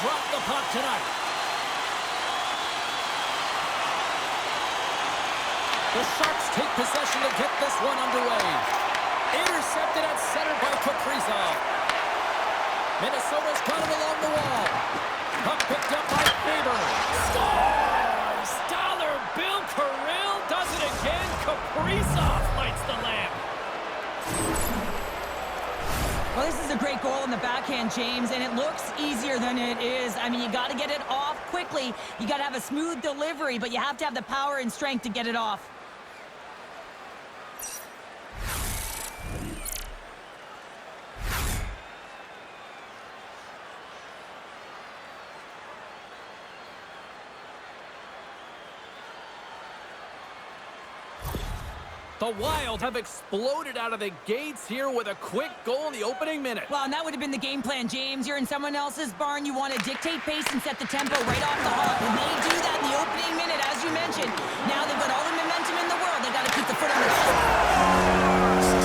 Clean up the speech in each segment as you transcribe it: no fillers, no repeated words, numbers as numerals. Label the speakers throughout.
Speaker 1: drop the puck tonight. The Sharks take possession to get this one underway. Intercepted at center by Kaprizov. Minnesota's got it along the wall. Puck picked up by Faber. Scores! Dollar Bill Kirill does it again. Kaprizov lights the lamp.
Speaker 2: Well, this is a great goal in the backhand, James, and it looks easier than it is. I mean, you got to get it off quickly. You got to have a smooth delivery, but you have to have the power and strength to get it off.
Speaker 1: The Wild have exploded out of the gates here with a quick goal in the opening minute.
Speaker 2: Well, and that would have been the game plan, James. You're in someone else's barn. You want to dictate pace and set the tempo right off the hop. And they do that in the opening minute, as you mentioned. Now they've got all the momentum in the world. They got to keep the foot on the gas.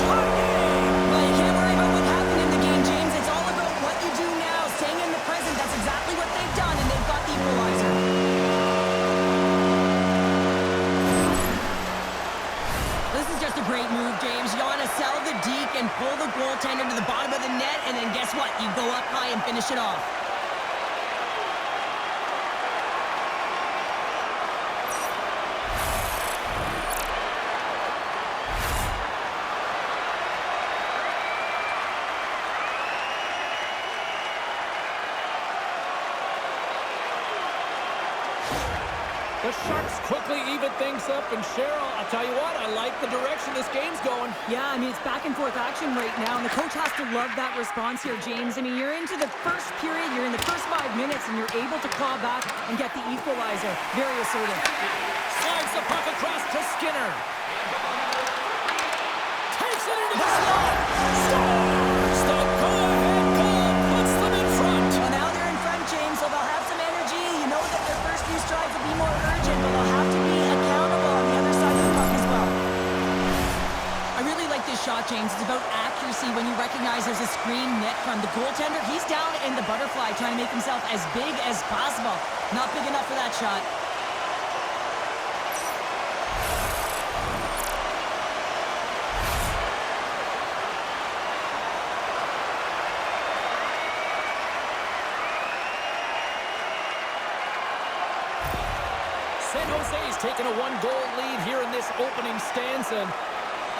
Speaker 2: Well, you can't worry about what happened in the game, James. It's all about what you do now, staying in the present. That's exactly what they've done, and they've got the equalizer. Great move, James. You want to sell the deke and pull the goaltender to the bottom of the net, and then guess what? You go up high and finish it off.
Speaker 1: The Sharks quickly even things up, and Cheryl, I'll tell you what, I like the direction this game's going.
Speaker 2: Yeah, I mean, it's back and forth action right now, and the coach has to love that response here, James. I mean, you're into the first period, you're in the first 5 minutes, and you're able to claw back and get the equalizer. Very assertive.
Speaker 1: Slides the puck across to Skinner. Takes it into the slot. Scores! The go-ahead goal puts them in front.
Speaker 2: Well, now they're in front, James, so they'll have some energy. You know that their first few strides will be more urgent, but they'll have to be accountable on the other side of the puck as well. I really like this shot, James. It's about accuracy when you recognize there's a screen net from the goaltender. He's down in the butterfly trying to make himself as big as possible. Not big enough for that shot.
Speaker 1: San Jose's taken a 1-goal lead here in this opening stanza.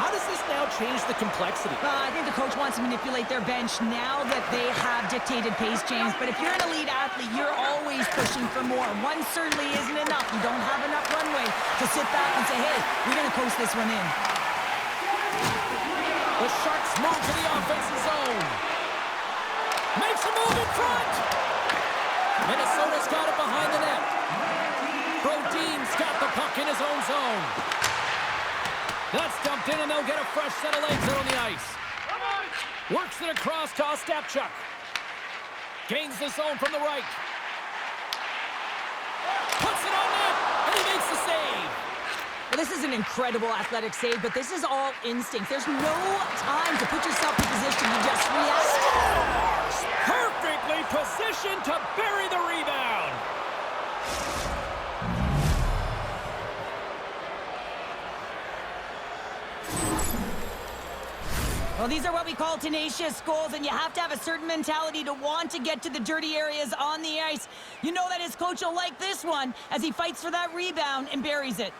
Speaker 1: How does this now change the complexity?
Speaker 2: I think the coach wants to manipulate their bench now that they have dictated pace, James. But if you're an elite athlete, you're always pushing for more. One certainly isn't enough. You don't have enough runway to sit back and say, hey, we're going to coast this one in.
Speaker 1: The Sharks move to the offensive zone. Makes a move in front. Minnesota's got it behind the net. Brodin's got the puck in his own zone. That's dumped in, and they'll get a fresh set of legs out on the ice. Works it across to Ostapchuk. Gains the zone from the right. Puts it on net, and he makes the save.
Speaker 2: Well, this is an incredible athletic save, but this is all instinct. There's no time to put yourself in position. You just react.
Speaker 1: Perfectly positioned to bury the rebound.
Speaker 2: Well, these are what we call tenacious goals, and you have to have a certain mentality to want to get to the dirty areas on the ice. You know that his coach will like this one as he fights for that rebound and buries it.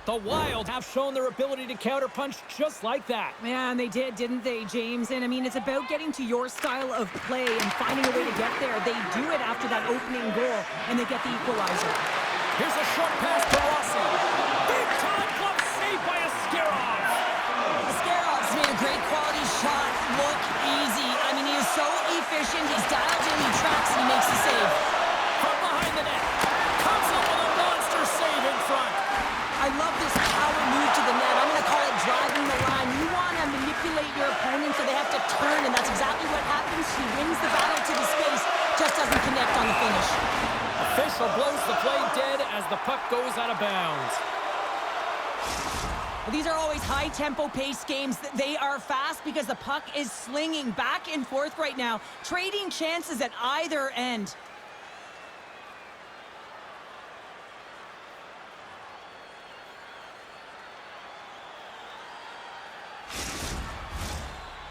Speaker 1: The Wild have shown their ability to counterpunch just like that.
Speaker 2: Yeah, and they did, didn't they, James? And, I mean, it's about getting to your style of play and finding a way to get there. They do it after that opening goal, and they get the equalizer.
Speaker 1: Here's a short pass to Rossi. Big-time glove save by Askarov.
Speaker 2: Askarov's made a great quality shot look easy. I mean, he is so efficient. He's dialed in, he tracks, and he makes the save.
Speaker 1: From behind the net. Comes up with a monster save in front.
Speaker 2: I love this power move to the net. I'm going to call it driving the line. You want to manipulate your opponent so they have to turn, and that's exactly what happens. He wins the battle to the space, just doesn't connect on the finish.
Speaker 1: play dead as the puck goes out of bounds.
Speaker 2: These are always high-tempo pace games. They are fast because the puck is slinging back and forth right now, trading chances at either end.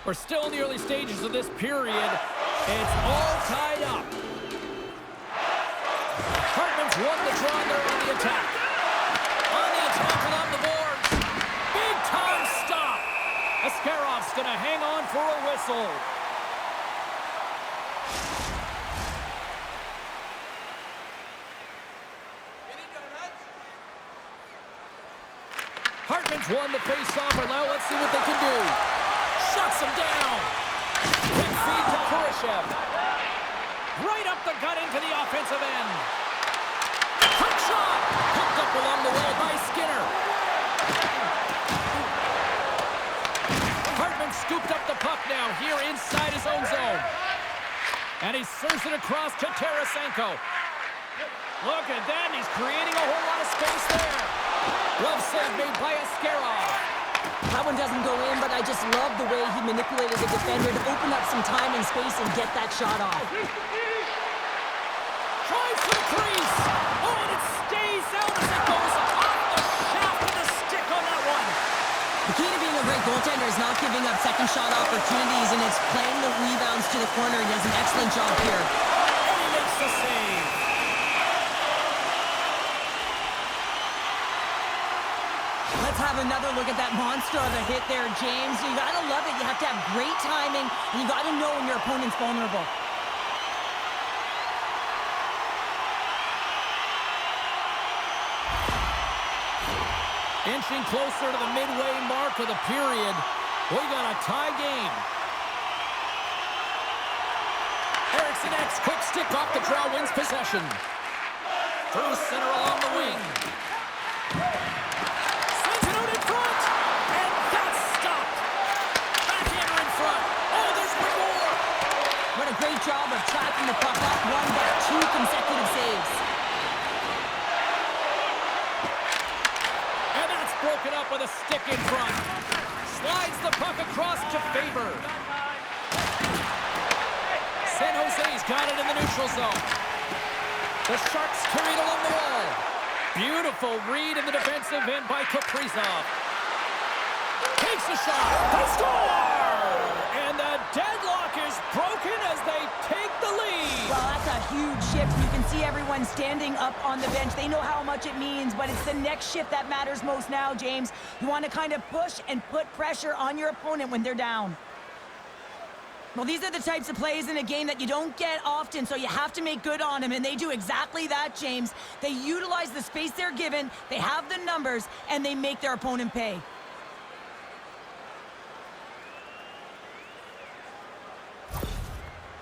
Speaker 1: We're still in the early stages of this period. It's all tied up. Hartman's won the draw there on the attack. On the attack along the boards. Big time stop. Ascarov's going to hang on for a whistle. Hartman's won the face-off. Now let's see what they can do. Shuts him down. Quick feed to Kurashev. Right up the gut into the offensive end. Quick shot. Hooked up along the wall by Skinner. Hartman scooped up the puck now here inside his own zone. And he serves it across to Tarasenko. Look at that. He's creating a whole lot of space there. Glove save made by Ascarov.
Speaker 2: That one doesn't go in, but I just love the way he manipulated the defender to open up some time and space and get that shot off.
Speaker 1: Tries for the crease. Oh, and it stays out as it goes off the shaft of the stick on that one.
Speaker 2: The key to being a great goaltender is not giving up second shot opportunities, and it's playing the rebounds to the corner. He does an excellent job here.
Speaker 1: And he makes the save.
Speaker 2: Let's have another look at that monster of a hit there, James. You gotta love it. You have to have great timing, and you gotta know when your opponent's vulnerable.
Speaker 1: Inching closer to the midway mark of the period. We got a tie game. Eriksson X, quick stick off the draw, wins possession. Through center along the wing. Sends it out in front. And that's stopped. Backhander in front. Oh, there's one more.
Speaker 2: What a great job of tracking the puck up. One back, two consecutive saves.
Speaker 1: And that's broken up with a stick in front. Slides the puck across to Faber. San Jose's got it in the neutral zone. The Sharks carry it along the wall. Beautiful read in the defensive end by Kaprizov. Takes a shot. They score! And the deadlock is broken as they take the lead.
Speaker 2: Well, that's a huge shift. You can see everyone standing up on the bench. They know how much it means, but it's the next shift that matters most now, James. You want to kind of push and put pressure on your opponent when they're down. Well, these are the types of plays in a game that you don't get often, so you have to make good on them, and they do exactly that, James. They utilize the space they're given, they have the numbers, and they make their opponent pay.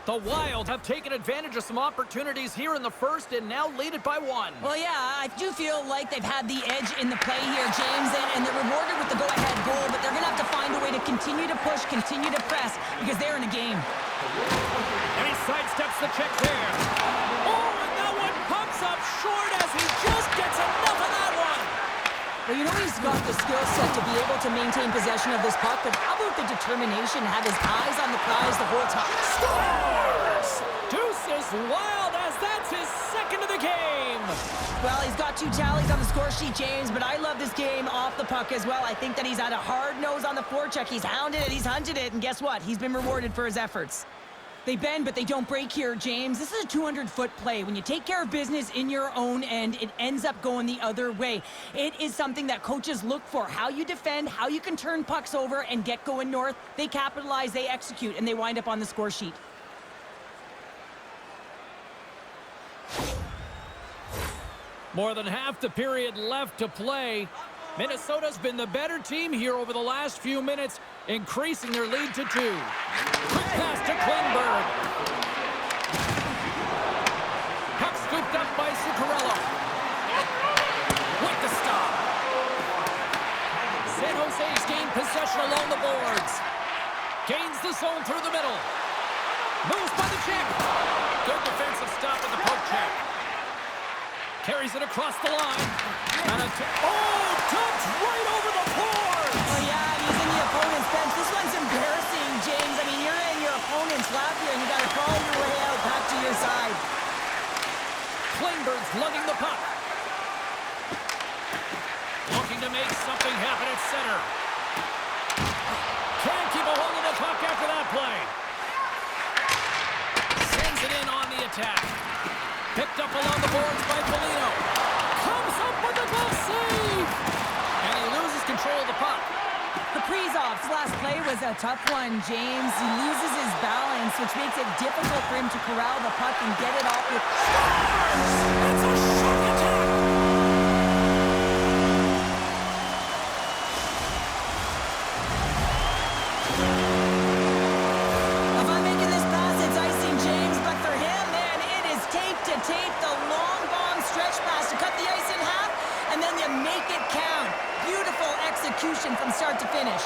Speaker 1: The Wild have taken advantage of some opportunities here in the first and now lead it by one.
Speaker 2: Well, yeah, I do feel like they've had the edge in the play here, James, and they're rewarded with the go-ahead goal, but they're going to have to find a way to continue to push, continue to press, because they're in a game.
Speaker 1: And he sidesteps the check there. Oh, and that one pops up short as he just gets enough of that one.
Speaker 2: Well, you know he's got the skill set to be able to maintain possession of this puck, but how about the determination to have his eyes on the prize the whole time?
Speaker 1: Scores! Deuces Wild as that's his second of the game.
Speaker 2: Well, he's got 2 tallies on the score sheet, James, but I love this game off the puck as well. I think that he's had a hard nose on the forecheck. He's hounded it, he's hunted it, and guess what? He's been rewarded for his efforts. They bend, but they don't break here, James. This is a 200-foot play. When you take care of business in your own end, it ends up going the other way. It is something that coaches look for. How you defend, how you can turn pucks over and get going north. They capitalize, they execute, and they wind up on the score sheet.
Speaker 1: More than half the period left to play. Minnesota's been the better team here over the last few minutes, increasing their lead to 2. Quick pass to Klingberg. Puck scooped up by Zuccarello. With the stop. San Jose's gained possession along the boards. Gains the zone through the middle. Moves by the check. Good defensive stop at the poke check. Carries it across the line. And dumped right over the board.
Speaker 2: Oh, yeah, he's in the opponent's bench. This one's embarrassing, James. I mean, you're in your opponent's lap here, and you got to crawl your way out back to your side.
Speaker 1: Klingberg's lugging the puck. Looking to make something happen at center. Can't keep a hold of the puck after that play. Sends it in on the attack. Picked up along the boards by Foligno. Comes up with a glove save. And he loses control of the puck.
Speaker 2: Kaprizov's last play was a tough one, James. He loses his balance, which makes it difficult for him to corral the puck and get it off with...
Speaker 1: It's a shark attack!
Speaker 2: If I'm making this pass, it's icing, James, but for him, man, it is tape to tape, the long bomb stretch pass to cut the ice in half, and then you make it count. Beautiful execution from start to finish.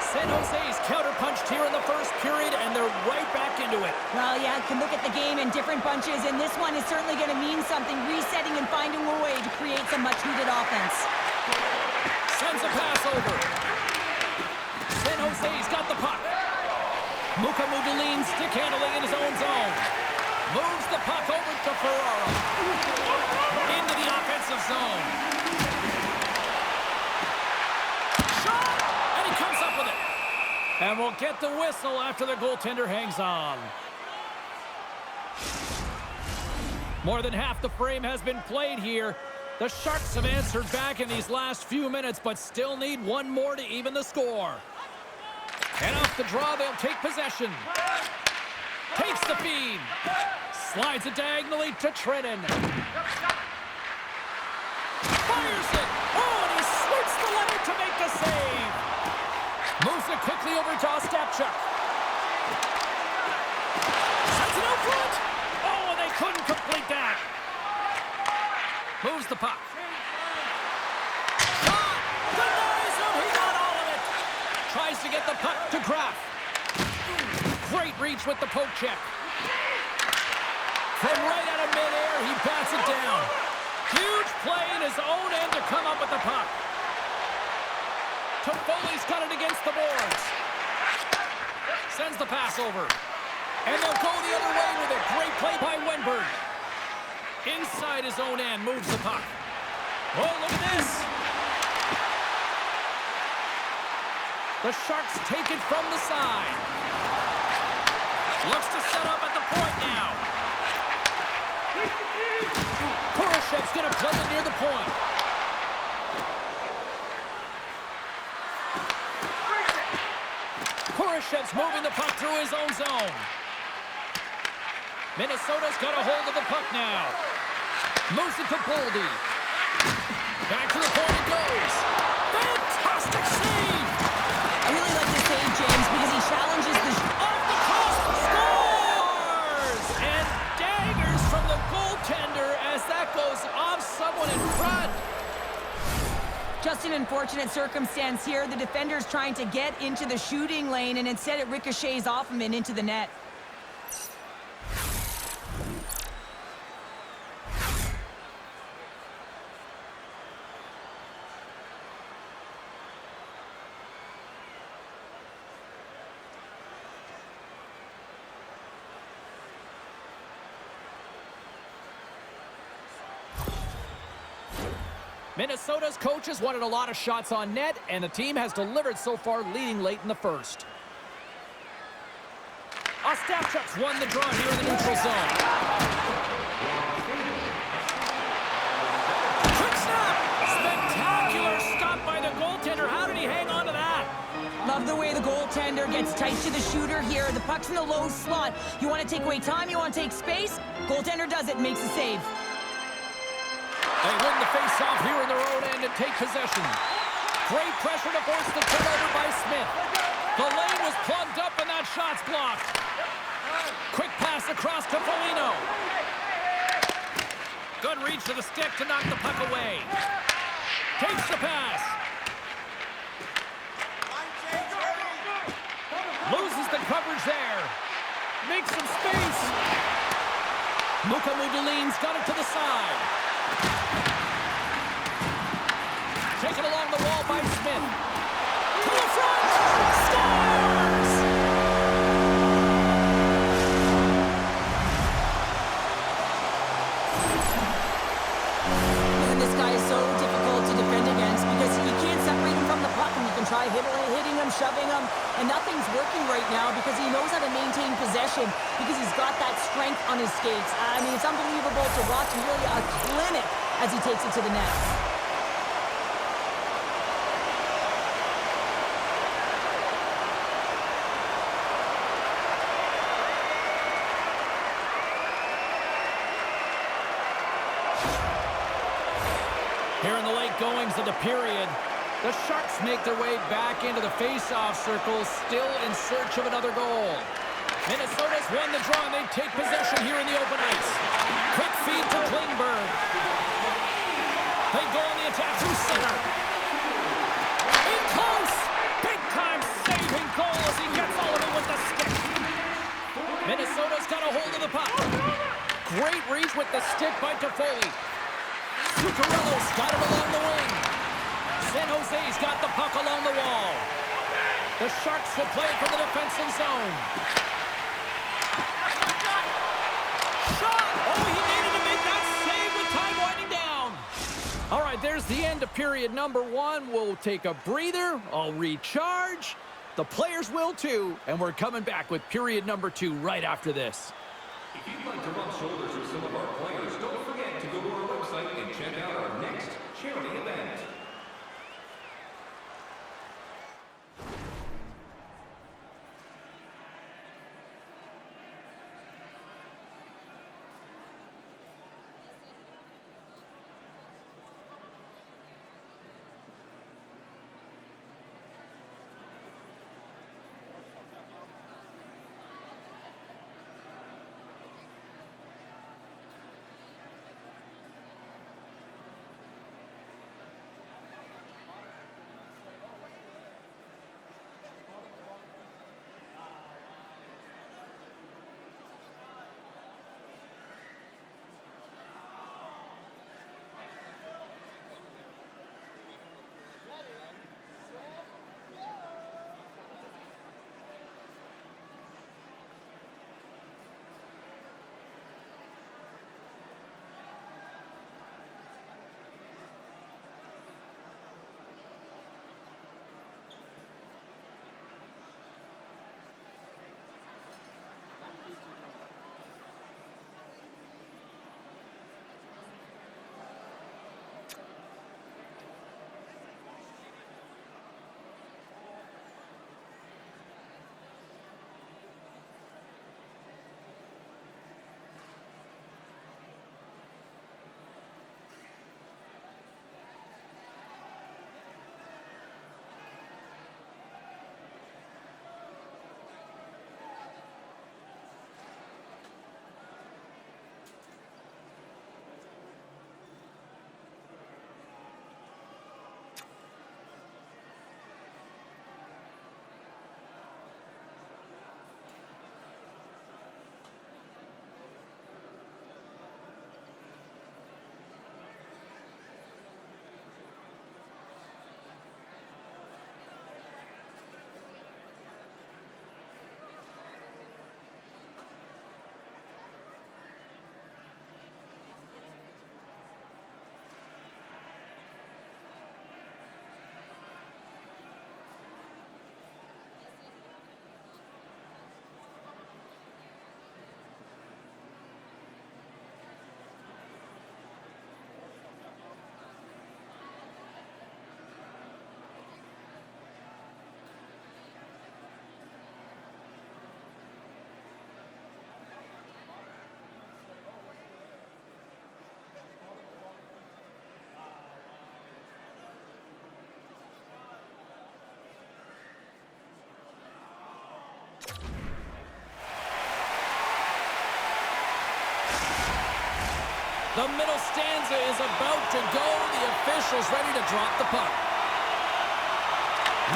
Speaker 1: San Jose's counterpunched here in the first period, and they're right back into it.
Speaker 2: Well, yeah, can look at the game in different bunches, and this one is certainly going to mean something, resetting and finding a way to create some much-needed offense.
Speaker 1: Sends a pass over. San Jose's got the puck. Muka Mudalin stick handling in his own zone. Moves the puck over to Ferraro. Into the offensive zone. Shot! And he comes up with it. And we'll get the whistle after the goaltender hangs on. More than half the frame has been played here. The Sharks have answered back in these last few minutes, but still need one more to even the score. And off the draw, they'll take possession. Takes the feed. Slides it diagonally to Trennan. Fires it. Oh, and he sweeps the line to make the save. Moves it quickly over to Ostapchuk. Sends it out front. Oh, and they couldn't complete that. Moves the puck. Shot! Denies him! He got all of it! Tries to get the puck to Graf. Great reach with the poke check. From right out of midair, he bats it down. Huge play in his own end to come up with the puck. Toffoli's got it against the boards. Sends the pass over. And they'll go the other way with a great play by Wenberg. Inside his own end, moves the puck. Oh, look at this. The Sharks take it from the side. Looks to set up at the point now. Kurashev's going to play it near the point. Kurashev's moving the puck through his own zone. Minnesota's got a hold of the puck now. Moves it to Boldy. Back to the point it goes. Fantastic save!
Speaker 2: I really like this save, James, because he challenges the...
Speaker 1: Off the cross, scores! And daggers from the goaltender as that goes off someone in front.
Speaker 2: Just an unfortunate circumstance here. The defender's trying to get into the shooting lane, and instead it ricochets off him and into the net.
Speaker 1: Minnesota's coaches wanted a lot of shots on net, and the team has delivered so far, leading late in the first. Ostapchuk's won the draw here in the neutral zone. Quick snap! Spectacular stop by the goaltender. How did he hang on to that?
Speaker 2: Love the way the goaltender gets tight to the shooter here. The puck's in the low slot. You want to take away time, you want to take space. Goaltender does it, makes the save.
Speaker 1: They win the face-off here in their own end and take possession. Great pressure to force the turnover by Smith. The lane was plugged up and that shot's blocked. Quick pass across to Foligno. Good reach to the stick to knock the puck away. Takes the pass. Loses the coverage there. Makes some space. Luka Mudulin's got it to the side. Taken along the wall by Smith. To the front. Scores!
Speaker 2: And this guy is so difficult to defend against because you can't separate him from the puck, and you can try hitting him, shoving him, and nothing's working right now because he knows how to maintain possession because he's got that strength on his skates. I mean, it's unbelievable to watch, and really a clinic as he takes it to the net.
Speaker 1: Here in the late goings of the period, the Sharks make their way back into the face-off circle, still in search of another goal. Minnesota's won the draw, and they take possession here in the open ice. Quick feed to Klingberg. They go on the attack through center. In close! Big-time saving goal as he gets all of it with the stick. Minnesota's got a hold of the puck. Great reach with the stick by Toffoli. Zuccarello's got it along the wing. San Jose's got the puck along the wall. The Sharks will play it from the defensive zone. Shot! Oh, he needed to make that save with time winding down. All right, there's the end of period number 1. We'll take a breather. I'll recharge. The players will too. And we're coming back with period number 2 right after this.
Speaker 3: If you'd like to rub shoulders with some of our players, don't forget to go to our website and check out our next charity event.
Speaker 1: The middle stanza is about to go. The official's ready to drop the puck.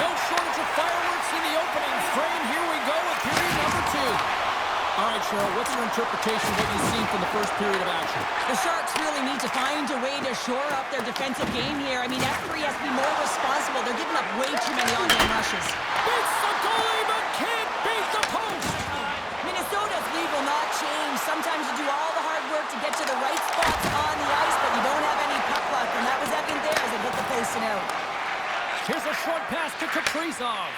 Speaker 1: No shortage of fireworks in the opening frame. Here we go with period number 2. All right, Cheryl, what's your interpretation of what you've seen from the first period of action?
Speaker 2: The Sharks really need to find a way to shore up their defensive game here. I mean, F3 has to be more responsible. They're giving up way too many on-game rushes.
Speaker 1: Beats the goalie, but can't beat the post.
Speaker 2: Minnesota's lead will not change. Sometimes you do all the hard work to get to the right spots on the ice, but you don't have any puck luck, and that was evident there as it hit the post and out.
Speaker 1: Here's a short pass to Kaprizov.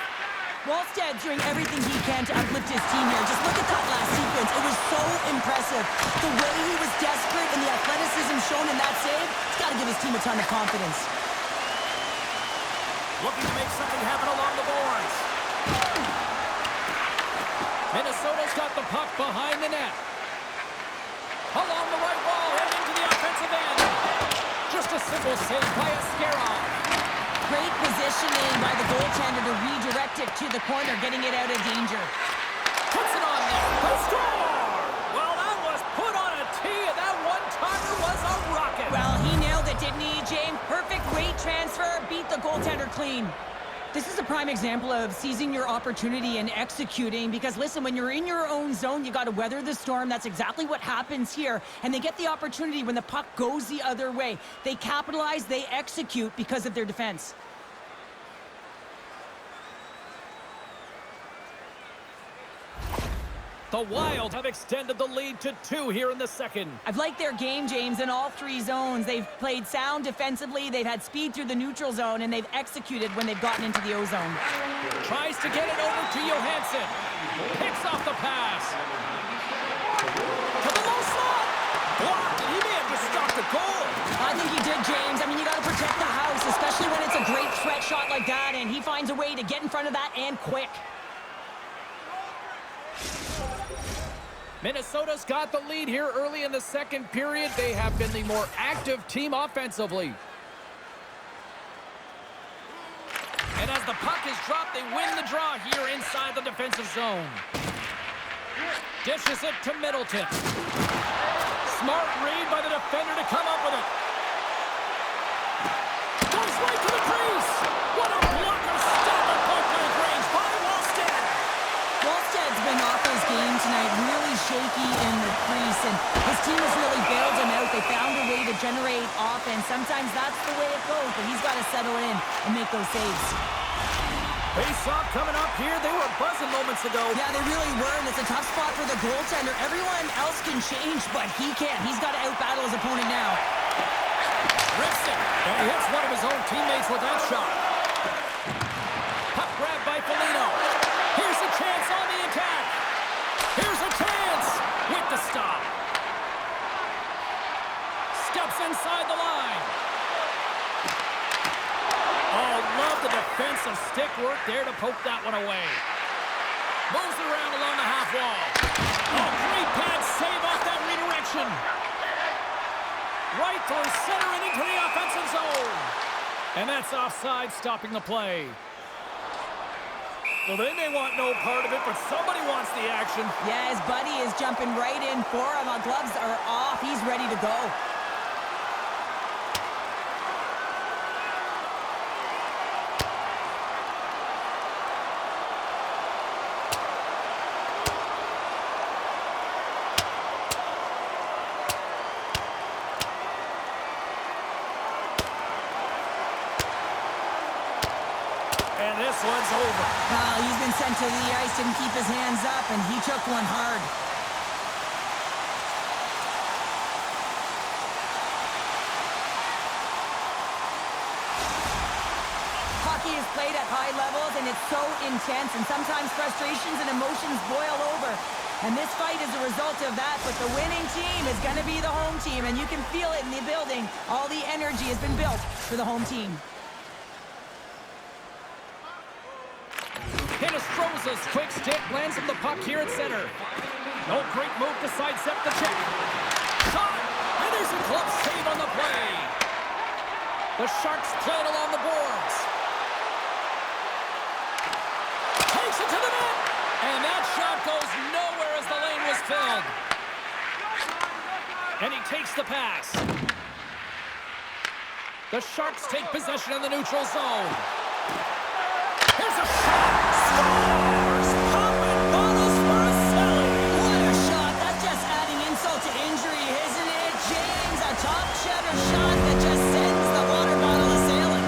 Speaker 2: Wallsted's doing everything he can to uplift his team here. Just look at that last sequence. It was so impressive. The way he was desperate and the athleticism shown in that save, it's got to give his team a ton of confidence.
Speaker 1: Looking to make something happen along the boards. Minnesota's got the puck behind the net. Along the right wall and into the offensive end. Just a simple save by Askarov.
Speaker 2: Great positioning by the goaltender to redirect it to the corner, getting it out of danger.
Speaker 1: Puts it on there. The score! Well, that was put on a tee, and that one-timer was a rocket.
Speaker 2: Well, he nailed it, didn't he, James? Perfect weight transfer, beat the goaltender clean. This is a prime example of seizing your opportunity and executing, because listen, when you're in your own zone, you got to weather the storm. That's exactly what happens here, and they get the opportunity when the puck goes the other way. They capitalize, they execute because of their defense.
Speaker 1: The Wild have extended the lead to 2 here in the second.
Speaker 2: I've liked their game, James, in all 3 zones. They've played sound defensively, they've had speed through the neutral zone, and they've executed when they've gotten into the O-zone.
Speaker 1: Tries to get it over to Johansson. Picks off the pass. To the low slot. Blocked, and he may have just stopped the goal.
Speaker 2: I think he did, James. I mean, you got to protect the house, especially when it's a great threat shot like that, and he finds a way to get in front of that and quick.
Speaker 1: Minnesota's got the lead here early in the second period. They have been the more active team offensively. And as the puck is dropped, they win the draw here inside the defensive zone. Dishes it to Middleton. Smart read by the defender to come up with it. Goes right to the crease. What a blocker stop at point-blank range by Wallsted.
Speaker 2: Wallsted's been off his game tonight, really shaky in the crease, and his team has really bailed him out. They found a way to generate offense. Sometimes that's the way it goes, but he's got to settle in and make those saves.
Speaker 1: Face-off coming up here. They were buzzing moments ago.
Speaker 2: Yeah, they really were, and it's a tough spot for the goaltender. Everyone else can change, but he can't. He's got to out-battle his opponent now.
Speaker 1: Rips it, and he hits one of his own teammates with that shot. Puck grab by Foligno. Here's a chance on the attack. Here's a chance with the stop. Steps inside the line. Oh, love the defensive stick work there to poke that one away. Moves it around along the half wall. Oh, great pad save off that redirection. Right through center and into the offensive zone. And that's offside, stopping the play. Well, they may want no part of it, but somebody wants the action.
Speaker 2: Yeah, his buddy is jumping right in for him. The gloves are off. He's ready to go.
Speaker 1: And this one's over.
Speaker 2: He's been sent to the ice, didn't keep his hands up, and he took one hard. Hockey is played at high levels, and it's so intense, and sometimes frustrations and emotions boil over. And this fight is a result of that, but the winning team is going to be the home team, and you can feel it in the building. All the energy has been built for the home team.
Speaker 1: Hinostroza's quick stick lands him the puck here at center. No great move to sidestep the check. Shot! And there's a glove save on the play. The Sharks play it along the boards. Takes it to the net. And that shot goes nowhere as the lane was filled. And he takes the pass. The Sharks take possession in the neutral zone. Here's a shot. Scores! Popping bottles for a Selly.
Speaker 2: What a shot. That's just adding insult to injury, isn't it? James, a top cheddar shot that just sends the water bottle a-sailing.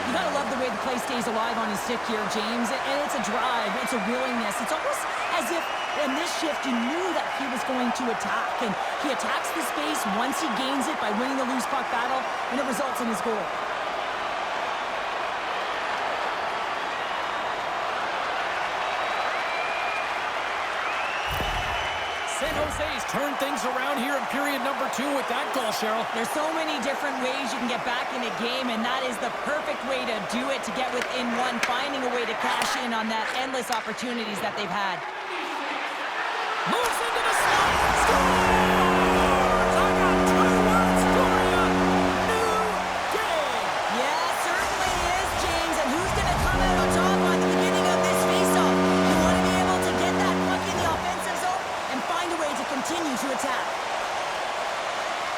Speaker 2: You gotta love the way the play stays alive on his stick here, James. And it's a drive. It's a willingness. It's almost as if in this shift you knew that he was going to attack. And he attacks the space once he gains it by winning the loose puck battle, and it results in his goal.
Speaker 1: San Jose's turned things around here in period number 2 with that goal, Cheryl.
Speaker 2: There's so many different ways you can get back in a game, and that is the perfect way to do it, to get within one, finding a way to cash in on that endless opportunities that they've had.
Speaker 1: Moves into the slot. Scores! I got 2 words for you. New game.
Speaker 2: Yeah, certainly is, James. And who's going to come out on top at the beginning of this faceoff? You want to be able to get that puck in the offensive zone and find a way to continue to attack.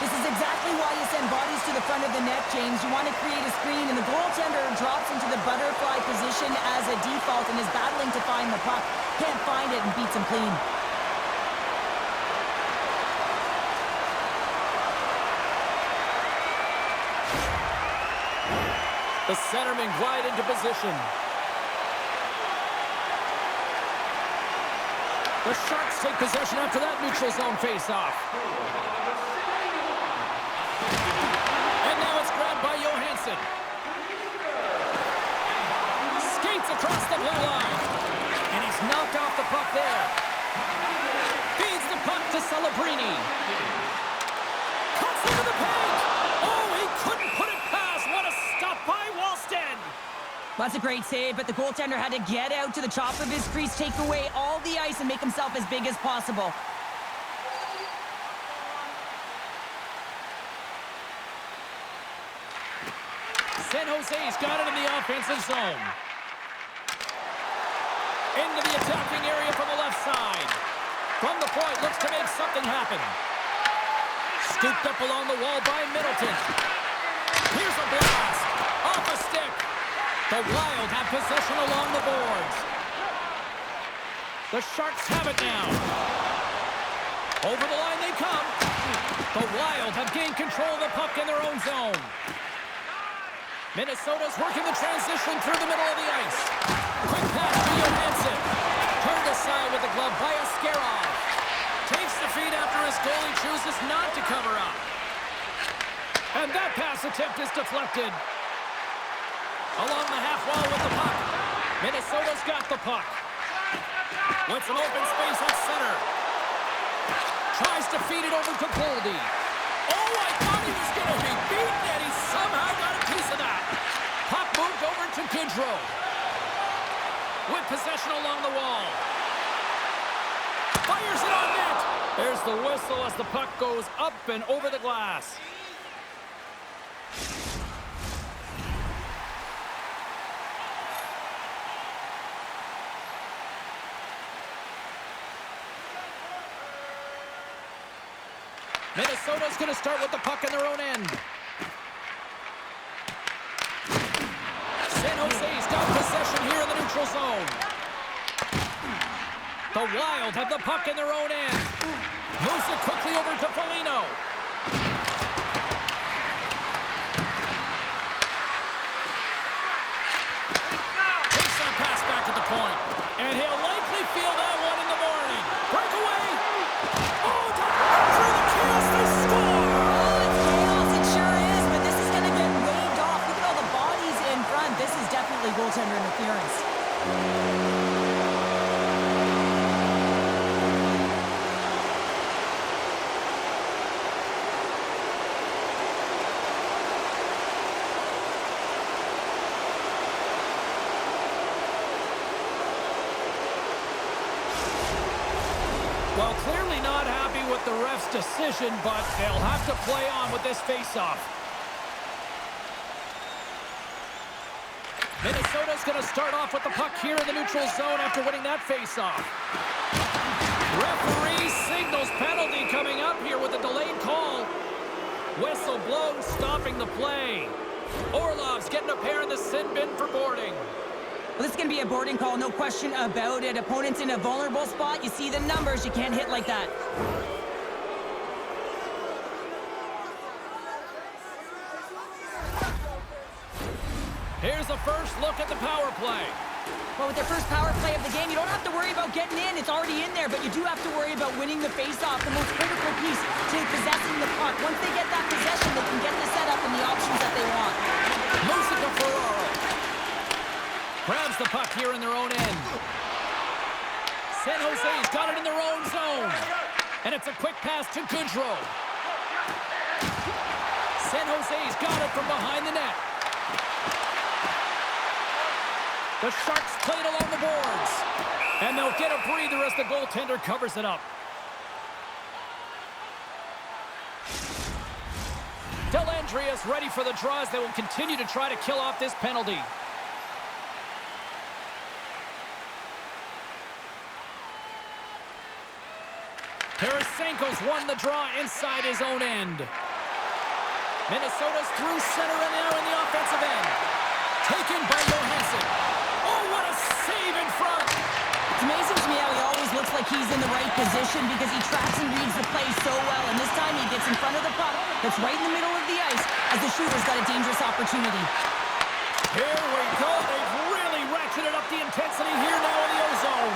Speaker 2: This is exactly why you send bodies to the front of the net, James. You want to create a screen, and the goaltender drops into the butterfly position as a default and is battling to find the puck. Can't find it and beats him clean.
Speaker 1: The centermen glide into position. The Sharks take possession after that neutral zone faceoff. And now it's grabbed by Johansson. Skates across the blue line. And he's knocked off the puck there. Feeds the puck to Celebrini. Cuts into the paint. Oh, he couldn't put it past. What a stop by Wallstead.
Speaker 2: That's a great save, but the goaltender had to get out to the top of his crease, take away all the ice, and make himself as big as possible.
Speaker 1: San Jose's got it in the offensive zone. Into the attacking area from the left side. From the point, looks to make something happen. Scooped up along the wall by Middleton. Here's a blast. Off a stick. The Wild have possession along the boards. The Sharks have it now. Over the line they come. The Wild have gained control of the puck in their own zone. Minnesota's working the transition through the middle of the ice. Quick pass to Johansson. Turned aside with the glove by Askarov. Takes the feed after his goalie chooses not to cover up. And that pass attempt is deflected. Along the half wall with the puck. Minnesota's got the puck. With some open space at center. Tries to feed it over to Goldie. Oh, I thought he was going to be beaten, and he somehow got a piece of that. Puck moved over to Goodrow. With possession along the wall. Fires it on net. There's the whistle as the puck goes up and over the glass. Minnesota's going to start with the puck in their own end. San Jose's got possession here in the neutral zone. The Wild have the puck in their own end. Moves it quickly over to Foligno. Takes that pass back to the point. And he'll likely feel that one in the morning. Breakaway. Oh, through the chaos, they score!
Speaker 2: Oh, it's chaos, it sure is, but this is going to get waved off. Look at all the bodies in front. This is definitely goaltender interference.
Speaker 1: Well, clearly not happy with the ref's decision, but they'll have to play on with this faceoff. Minnesota's going to start off with the puck here in the neutral zone after winning that faceoff. Referee signals penalty coming up here with a delayed call. Whistle blows, stopping the play. Orlov's getting a pair in the sin bin for boarding.
Speaker 2: Well, this is going to be a boarding call, no question about it. Opponent's in a vulnerable spot. You see the numbers. You can't hit like that.
Speaker 1: Here's a first look at the power play.
Speaker 2: Well, with their first power play of the game, you don't have to worry about getting in. It's already in there, but you do have to worry about winning the face-off, the most critical piece to possessing the puck. Once they get that possession, they can get the setup and the options that they want.
Speaker 1: Musica Ferraro grabs the puck here in their own end. San Jose's got it in their own zone. And it's a quick pass to Goodrow. San Jose's got it from behind the net. The Sharks play it along the boards. And they'll get a breather as the goaltender covers it up. Dellandria's ready for the draws. They will continue to try to kill off this penalty. Tarasenko's won the draw inside his own end. Minnesota's through center and now in the offensive end. Taken by Johansson. Oh, what a save in front!
Speaker 2: It's amazing to me how he always looks like he's in the right position because he tracks and reads the play so well. And this time he gets in front of the puck that's right in the middle of the ice as the shooter's got a dangerous opportunity.
Speaker 1: Here we go. They've really ratcheted up the intensity here now in the ozone.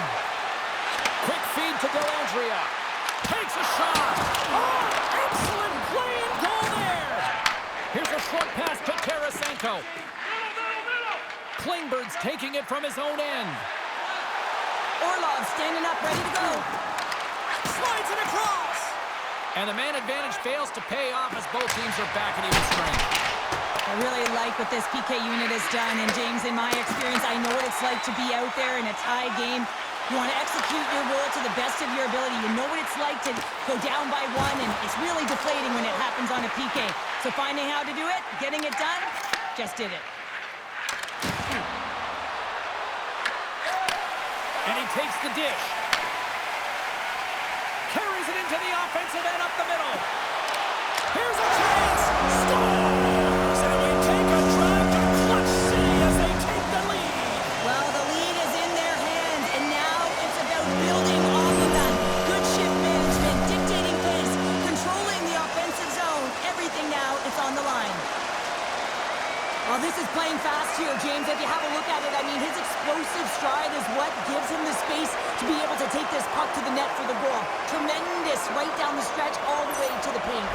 Speaker 1: Quick feed to Dellandria. Takes a shot. Oh, excellent play and goal there. Here's a short pass to Tarasenko. Klingberg's taking it from his own end.
Speaker 2: Orlov standing up, ready to go.
Speaker 1: Slides it across. And the man advantage fails to pay off as both teams are back at even strength.
Speaker 2: I really like what this PK unit has done. And James, in my experience, I know what it's like to be out there in a tie game. You want to execute your role to the best of your ability. You know what it's like to go down by one, and it's really deflating when it happens on a PK. So finding how to do it, getting it done, just did it.
Speaker 1: And he takes the dish. Carries it into the offensive end up the middle. Here's a chance. Scores! And we take a drive to Clutch City as they take the lead.
Speaker 2: Well, the lead is in their hands, and now it's about building off of that. Good shift management, dictating pace, controlling the offensive zone. Everything now is on the line. Well, this is playing fast here, James. If you have a look at it, I mean, his explosive stride is what gives him the space to be able to take this puck to the net for the goal. Tremendous right down the stretch all the way to the paint.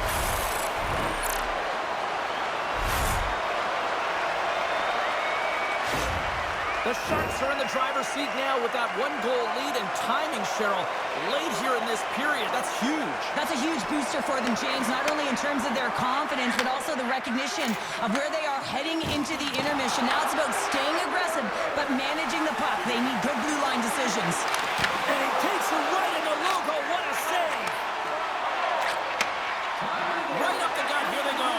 Speaker 1: The Sharks are in the driver's seat now with that one-goal lead and timing, Cheryl, late here in this period. That's huge.
Speaker 2: That's a huge booster for them, James, not only in terms of their confidence, but also the recognition of where they are heading into the intermission. Now it's about staying aggressive, but managing the puck. They need good blue line decisions.
Speaker 1: And he takes it right in the logo. What a save. Right up the gut. Here they go.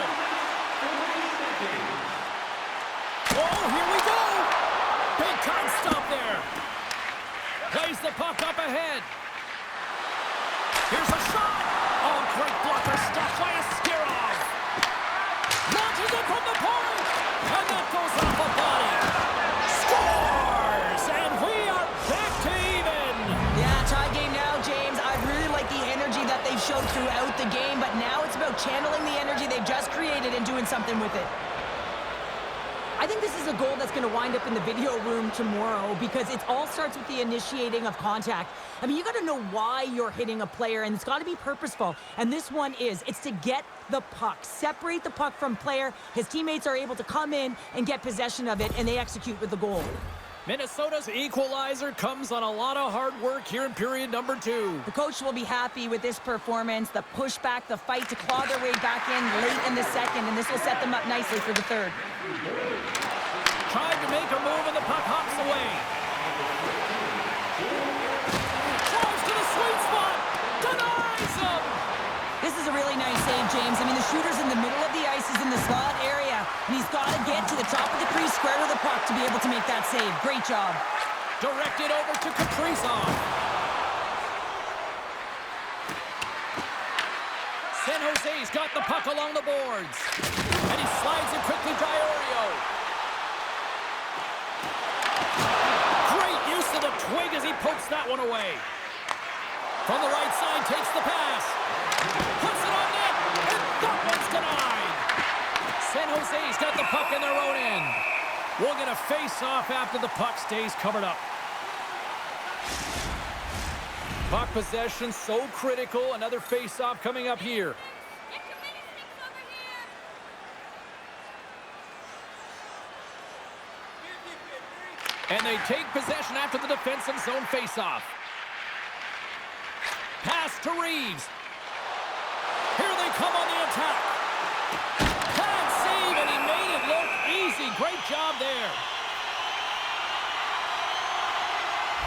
Speaker 1: Oh, here we go. Big time stop there. Plays the puck up ahead. Here's a shot. Oh, great blocker stuff by Askarov. Launches it from the point. And that goes off the body. Scores! And we are back to even.
Speaker 2: Yeah, tie game now, James. I really like the energy that they've showed throughout the game, but now it's about channeling the energy they've just created and doing something with it. I think this is a goal that's going to wind up in the video room tomorrow because it all starts with the initiating of contact. I mean, you got to know why you're hitting a player, and it's got to be purposeful. And this one is. It's to get the puck, separate the puck from player. His teammates are able to come in and get possession of it, and they execute with the goal.
Speaker 1: Minnesota's equalizer comes on a lot of hard work here in period number 2.
Speaker 2: The coach will be happy with this performance, the pushback, the fight to claw their way back in late in the second, and this will set them up nicely for the third.
Speaker 1: Tried to make a move and the puck hops away. Drives to the sweet spot. Denies him.
Speaker 2: This is a really nice save, James. I mean, the shooter's in the middle of the ice, is in the slot area, and he's got to get to the top of the crease, square to the puck to be able to make that save. Great job.
Speaker 1: Directed over to Kaprizov. San Jose's got the puck along the boards. And he slides it quickly by Oreo. Great use of the twig as he pokes that one away. From the right side, takes the pass. Puts it on net, and that one's denied. San Jose's got the puck in their own end. We'll get a face-off after the puck stays covered up. Puck possession so critical. Another face-off coming up here. And they take possession after the defensive zone face-off. Pass to Reeves. Here they come on the attack. Bad save, and he made it look easy. Great job there.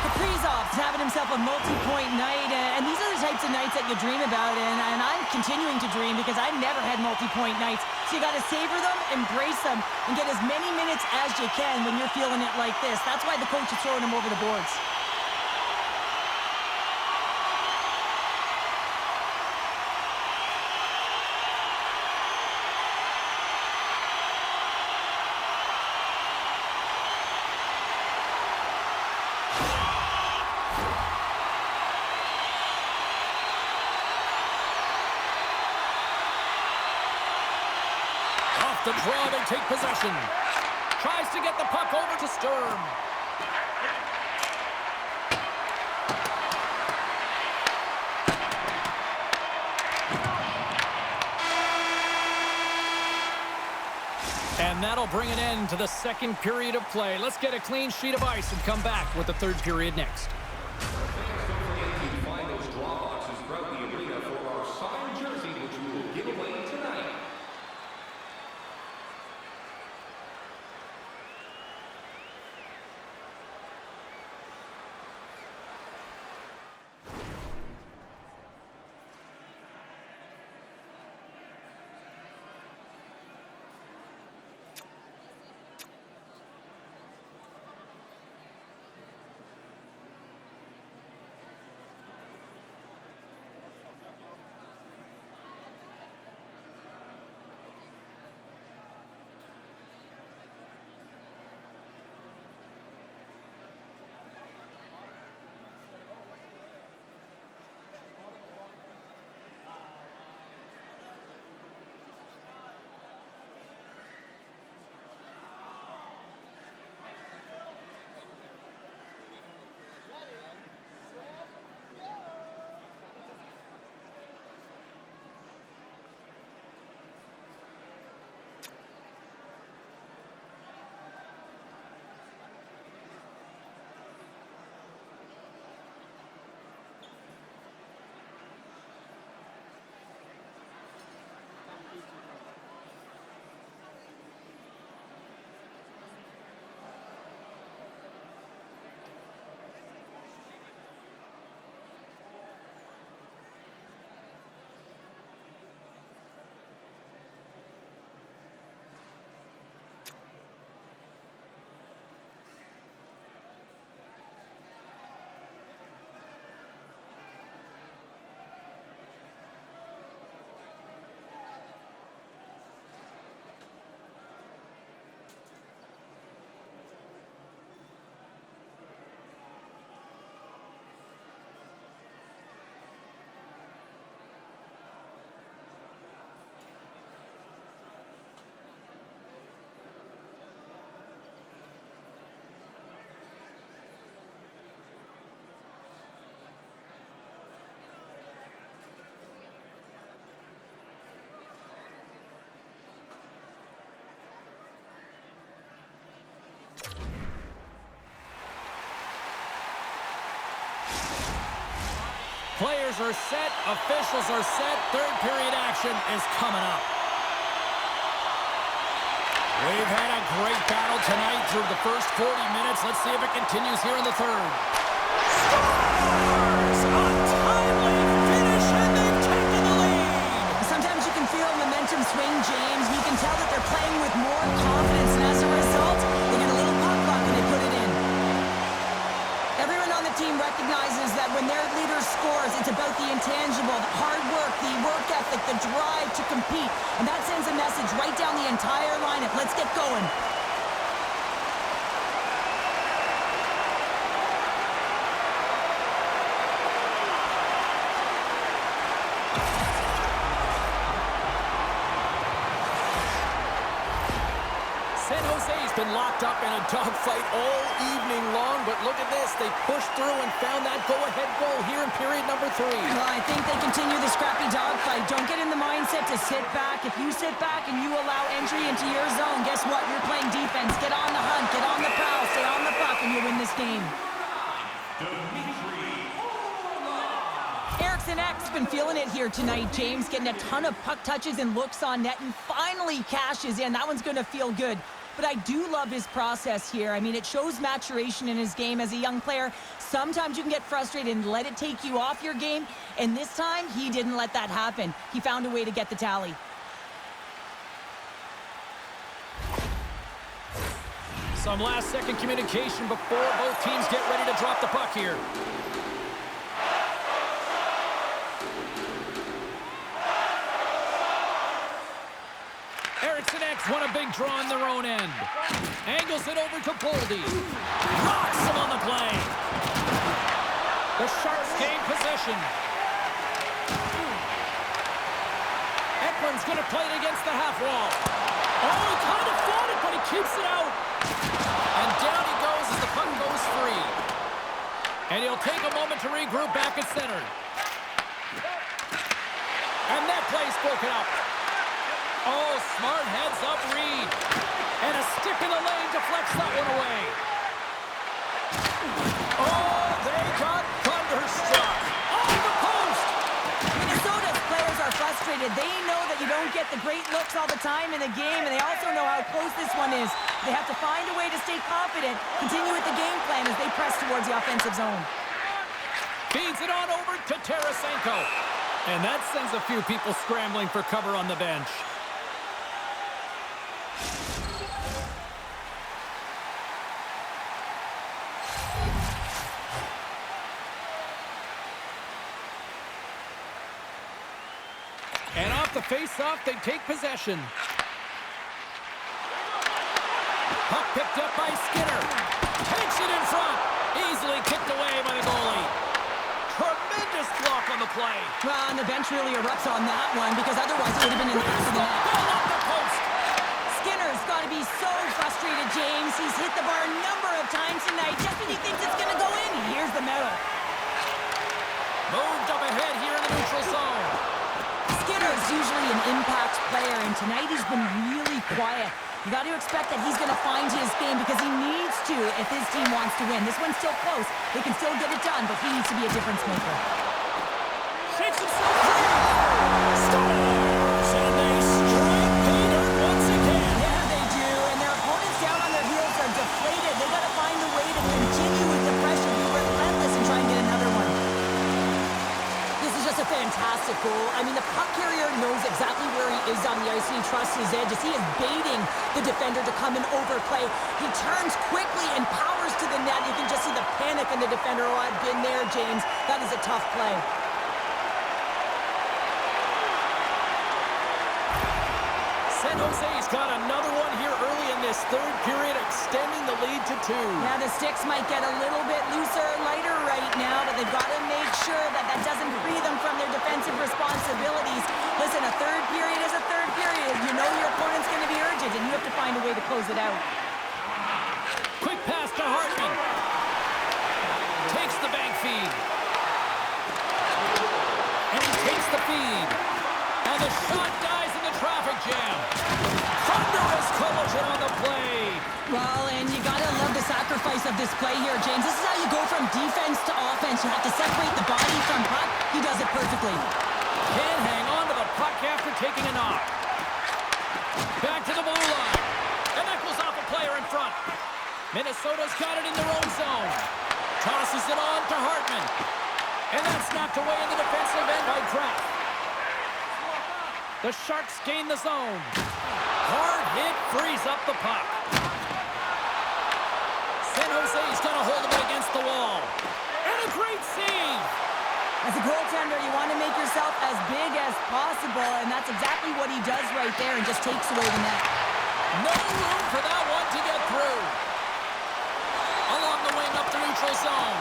Speaker 2: Kaprizov's having himself a multi-point night, and these are the types of nights that you dream about, and I'm continuing to dream because I've never had multi-point nights. So you got to savor them, embrace them, and get as many minutes as you can when you're feeling it like this. That's why the coach is throwing them over the boards.
Speaker 1: The draw, they take possession. Tries to get the puck over to Sturm. And that'll bring an end to the second period of play. Let's get a clean sheet of ice and come back with the third period next.
Speaker 3: Find those draw boxes throughout the arena for our signed jersey, which we will give away tonight.
Speaker 1: Players are set, officials are set, third period action is coming up. We've had a great battle tonight through the first 40 minutes. Let's see if it continues here in the third.
Speaker 2: Scores! A timely finish, and they've taken the lead! Sometimes you can feel momentum swing, James. You can tell that they're playing with more confidence, and as a result, they get a little puck luck and they put it in. Everyone on the team recognizes that when their leader scores, it's about the intangible, the hard work, the work ethic, like the drive to compete. And that sends a message right down the entire lineup. Let's get going.
Speaker 1: San Jose's been locked up in a dogfight all evening long, but look at this. They pushed through and found that go-ahead goal here in period number 3.
Speaker 2: Well, I think they continue the scrappy dogfight. Don't get in the mindset to sit back. If you sit back and you allow entry into your zone, guess what? You're playing defense. Get on the hunt, get on the prowl, stay on the puck, and you win this game. Eriksson Ek's been feeling it here tonight, James, getting a ton of puck touches and looks on net, and finally cashes in. That one's going to feel good. But I do love his process here. I mean, it shows maturation in his game as a young player. Sometimes you can get frustrated and let it take you off your game, and this time, he didn't let that happen. He found a way to get the tally.
Speaker 1: Some last-second communication before both teams get ready to drop the puck here. Eriksson Ek won a big draw on their own end. Angles it over to Boldy. Rocks him on the play. The Sharks gain possession. Ekman's going to play it against the half wall. Oh, he kind of fought it, but he keeps it out. And down he goes as the puck goes free. And he'll take a moment to regroup back at center. And that play's broken up. Oh, smart heads-up read. And a stick in the lane deflects that one away. Oh, they got thunderstruck. On the post!
Speaker 2: Minnesota's players are frustrated. They know that you don't get the great looks all the time in the game, and they also know how close this one is. They have to find a way to stay confident, continue with the game plan as they press towards the offensive zone.
Speaker 1: Feeds it on over to Tarasenko. And that sends a few people scrambling for cover on the bench. And off the face-off, they take possession. Puck picked up by Skinner. Takes it in front. Easily kicked away by the goalie. Tremendous block on the play.
Speaker 2: Well, and the bench really erupts on that one because otherwise it would have been in the back of the net.
Speaker 1: Ball off the post.
Speaker 2: Skinner's got to be so frustrated, James. He's hit the bar a number of times tonight. Just when he thinks it's going to go in, here's the medal.
Speaker 1: Moved up ahead here in the neutral zone.
Speaker 2: Skinner's usually an impact player, and tonight he's been really quiet. You got to expect that he's going to find his game because he needs to if his team wants to win. This one's still close. They can still get it done, but he needs to be a difference maker.
Speaker 1: Shakes himself free. Stars, and they strike pay dirt once again.
Speaker 2: Yeah, they do, and their opponents down on their heels are deflated. They got to find a way to continue with the pressure, be relentless, and try and get another one. This is just a fantastic goal. I mean, the puck carrier knows exactly where he is on the ice, and he trusts his edge as he is baiting the defender to come and overplay. He turns quickly and powers to the net. You can just see the panic in the defender. Oh, I've been there, James. That is a tough play.
Speaker 1: San Jose's got another one here early in this third period, extending the lead to 2.
Speaker 2: Now, the sticks might get a little bit looser, lighter right now, but they've got to make sure that that doesn't free them from their defensive responsibilities. Listen, a third period is a third period. You know your opponent's going to be urgent, and you have to find a way to close it out.
Speaker 1: Quick pass to Hartman. Takes the bank feed. And he takes the feed. And the shot dies in the traffic jam. Thunderous collision on the play.
Speaker 2: Well, and you got to love the sacrifice of this play here, James. This is how you go from defense to offense. You have to separate the body from puck. He does it perfectly.
Speaker 1: Can't hang on to the puck after taking a knock. Back to the blue line. And that goes off a player in front. Minnesota's got it in their own zone. Tosses it on to Hartman. And that's knocked away in the defensive end by Kraft. The Sharks gain the zone. Hard hit frees up the puck. San Jose's got a hold of it against the wall. And a great save.
Speaker 2: As a goaltender, you want to make yourself as big as possible, and that's exactly what he does right there and just takes away the net.
Speaker 1: No room for that one to get through. Along the wing up the neutral zone.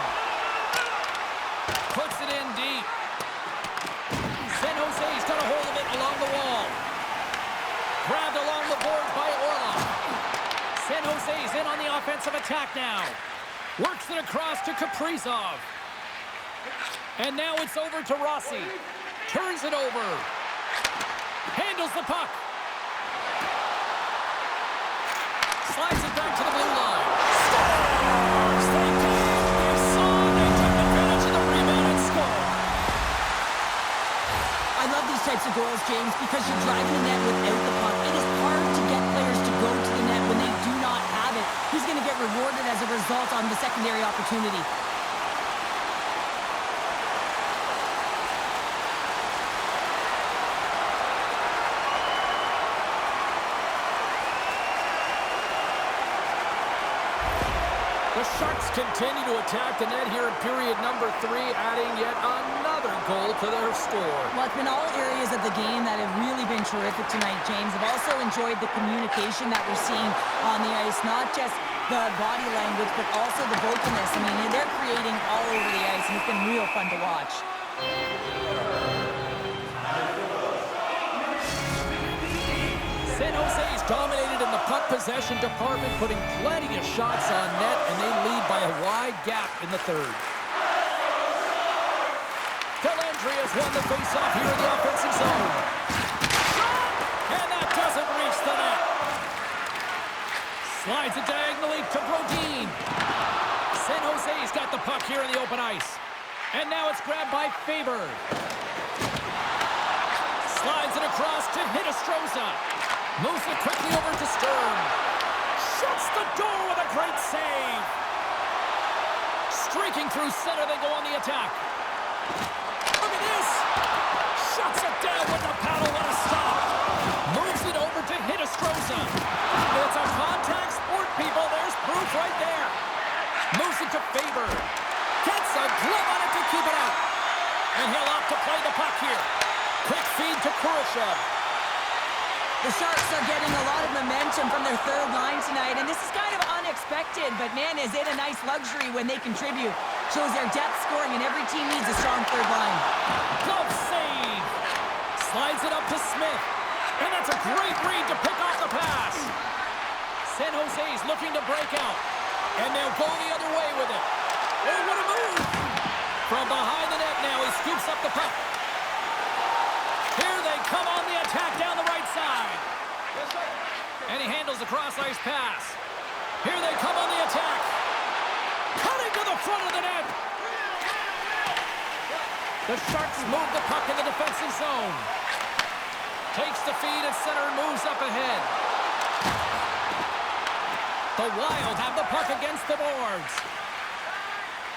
Speaker 1: Puts it in deep. San Jose's got a hold of it along the wall. Grabbed along the boards by Orlov. San Jose's in on the offensive attack now. Works it across to Kaprizov. And now it's over to Rossi. Turns it over. Handles the puck. Slides it back to the blue line. Scores! They did! They saw, they took advantage of the rebound and scored.
Speaker 2: I love these types of goals, James, because you're driving the net without the puck. It is hard to get players to go to the net when they do not have it. He's going to get rewarded as a result on the secondary opportunity.
Speaker 1: The Sharks continue to attack the net here in period number 3, adding yet another goal to their score.
Speaker 2: Well, it's been all areas of the game that have really been terrific tonight, James. I've also enjoyed the communication that we're seeing on the ice, not just the body language, but also the vocalness. I mean, they're creating all over the ice, and it's been real fun to watch.
Speaker 1: San Jose's dominated in the puck possession department, putting plenty of shots on net, and they lead by a wide gap in the third. Delandry has won the faceoff here in the offensive zone. And that doesn't reach the net. Slides it diagonally to Brodin. San Jose's got the puck here in the open ice. And now it's grabbed by Faber. Slides it across to Hinostroza. Moves it quickly over to Stern. Shuts the door with a great save. Streaking through center, they go on the attack. Look at this. Shuts it down with the paddle. What a stop. Moves it over to Hinostroza. It's a contact sport, people. There's proof right there. Moves it to Faber. Gets a glove on it to keep it out. And he'll opt to play the puck here. Quick feed to Kurashev.
Speaker 2: The Sharks are getting a lot of momentum from their third line tonight, and this is kind of unexpected, but man, is it a nice luxury when they contribute. Shows their depth scoring, and every team needs a strong third line.
Speaker 1: Glove save! Slides it up to Smith, and that's a great read to pick off the pass. San Jose's looking to break out, and they'll go the other way with it. Oh, what a move! From behind the net now, he scoops up the puck. Here they come on the attack down the right side. And he handles the cross-ice pass. Here they come on the attack. Cutting to the front of the net. The Sharks move the puck in the defensive zone. Takes the feed at center and moves up ahead. The Wild have the puck against the boards.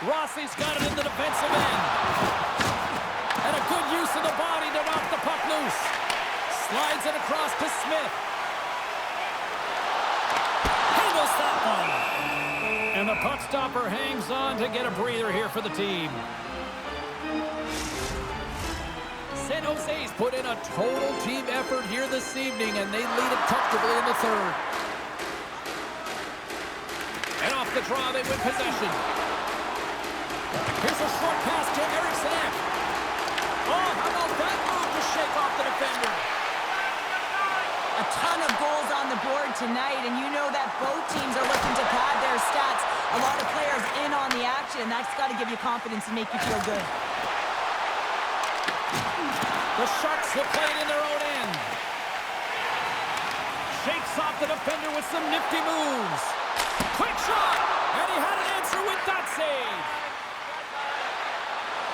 Speaker 1: Rossi's got it in the defensive end. And a good use of the body to knock the puck loose. Slides it across to Smith. Handles that one. And the puck stopper hangs on to get a breather here for the team. San Jose's put in a total team effort here this evening, and they lead it comfortably in the third. And off the draw, they win possession. Here's a short pass to Eriksson. Oh, how about that move to shake off the defender?
Speaker 2: A ton of goals on the board tonight, and you know that both teams are looking to pad their stats. A lot of players in on the action. That's got to give you confidence and make you feel good.
Speaker 1: The Sharks will play it in their own end. Shakes off the defender with some nifty moves. Quick shot, and he had an answer with that save.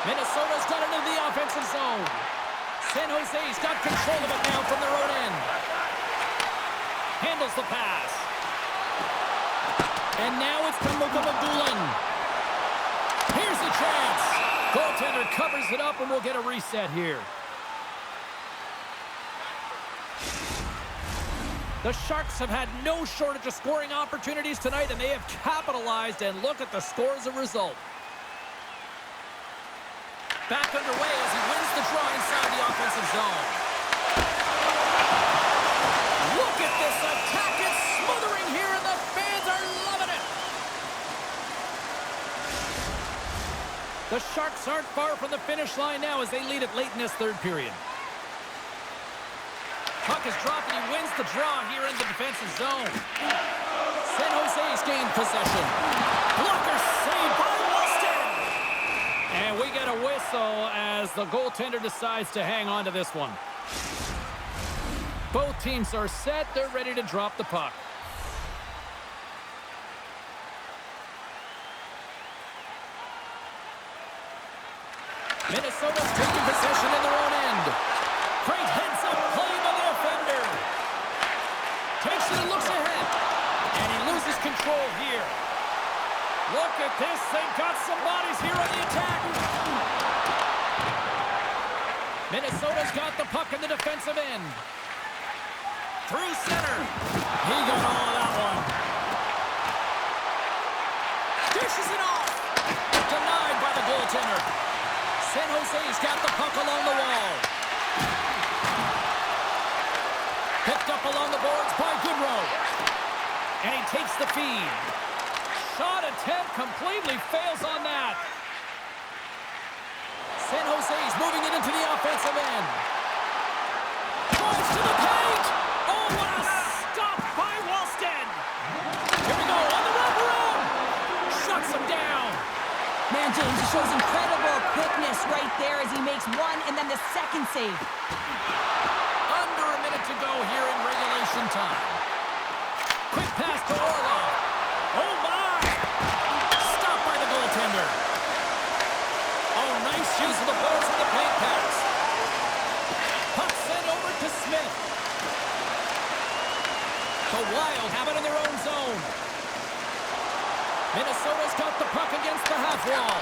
Speaker 1: Minnesota's got it into the offensive zone. San Jose's got control of it now from their own end. Handles the pass. And now it's to Mukhamadullin. Here's a chance. Goaltender covers it up, and we'll get a reset here. The Sharks have had no shortage of scoring opportunities tonight, and they have capitalized, and look at the score as a result. Back underway as he wins the draw inside the offensive zone. Look at this attack. It's smothering here, and the fans are loving it. The Sharks aren't far from the finish line now as they lead it late in this third period. Puck is dropped, and he wins the draw here in the defensive zone. San Jose's gained possession. Blocker saved by Weston. And we get a whistle as the goaltender decides to hang on to this one. Both teams are set. They're ready to drop the puck. Minnesota's taking possession in their own end. Great heads-up play by the defender. Takes it and looks ahead. And he loses control here. Look at this. They've got some bodies here on the attack. Minnesota's got the puck in the defensive end. Through center. He got all of that one. Dishes it off. Denied by the goaltender. San Jose's got the puck along the wall. Picked up along the boards by Goodrow. And he takes the feed. Shot attempt completely fails on that. San Jose's moving it into the offensive end. Drives to the paint. Oh, what a stop by Walston. Here we go on the wraparound. Shuts him down.
Speaker 2: Man, James, he shows incredible quickness right there as he makes one and then the second save.
Speaker 1: Under a minute to go here in regulation time. Quick pass to Orlov. Oh, my. Stopped by the goaltender. Oh, nice use of the boards in the paint pass. Puck sent over to Smith. The Wild have it in their own zone. Minnesota's got the puck against the half wall.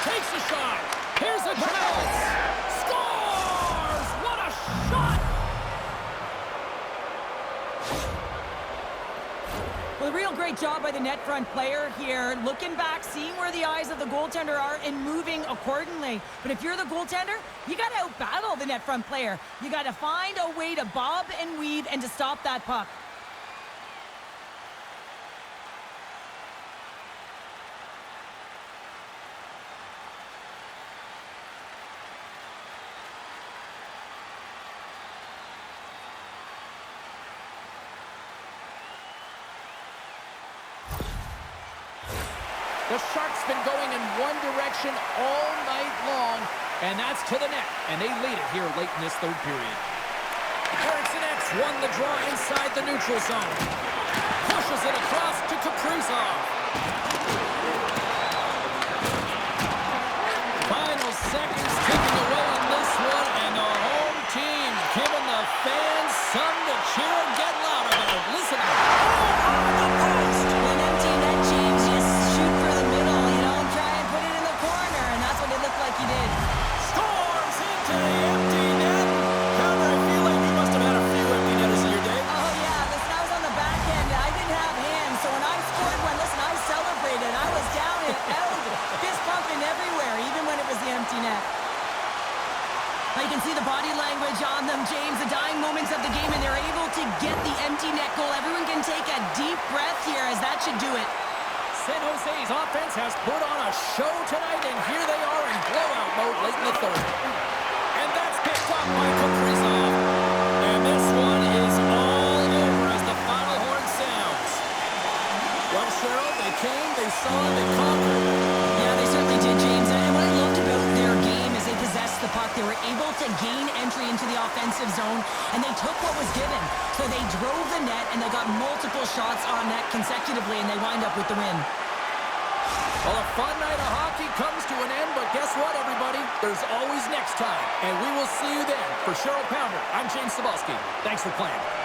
Speaker 1: Takes a shot. Here's a chance. Scores! What a shot!
Speaker 2: Well, a real great job by the net front player here. Looking back, seeing where the eyes of the goaltender are and moving accordingly. But if you're the goaltender, you got to outbattle the net front player. You got to find a way to bob and weave and to stop that puck.
Speaker 1: The Sharks been going in one direction all night long, and that's to the net, and they lead it here late in this third period. Eriksson X won the draw inside the neutral zone. Pushes it across to Kaprizov. Final seconds ticking away on this one, and the home team giving the fans something to cheer and get loud about. Listen to it.
Speaker 2: On the post. An empty net, James. Just shoot for the middle, you know, and try and put it in the corner, and that's what it looked like he did.
Speaker 1: Scores into the empty net. Connor, I feel like you must have had a few empty netters in your day.
Speaker 2: Oh, yeah. Listen, I was on the back end. I didn't have hands, so when I scored one, listen, I celebrated. I was down and out, fist pumping everywhere, even when it was the empty net. Now you can see the body language on them, James, the dying moments of the game, and they're able to get the empty net goal. Everyone can take a deep breath here, as that should do it.
Speaker 1: San Jose's offense has put on a show tonight, and here they are in blowout mode late in the third. And that's picked up by Kaprizov. And this one is all over as the final horn sounds. Well, Cheryl, they came, they saw, they conquered.
Speaker 2: Yeah, they certainly did, James. And what I loved about their game is they possessed the puck. They were able to gain entry into the offensive zone, and they took what was given. So they drove the net, and they got multiple shots on net consecutively, and they wind up with the win.
Speaker 1: Well, a fun night of hockey comes to an end, but guess what, everybody? There's always next time, and we will see you then. For Cheryl Pounder, I'm James Cebulski. Thanks for playing.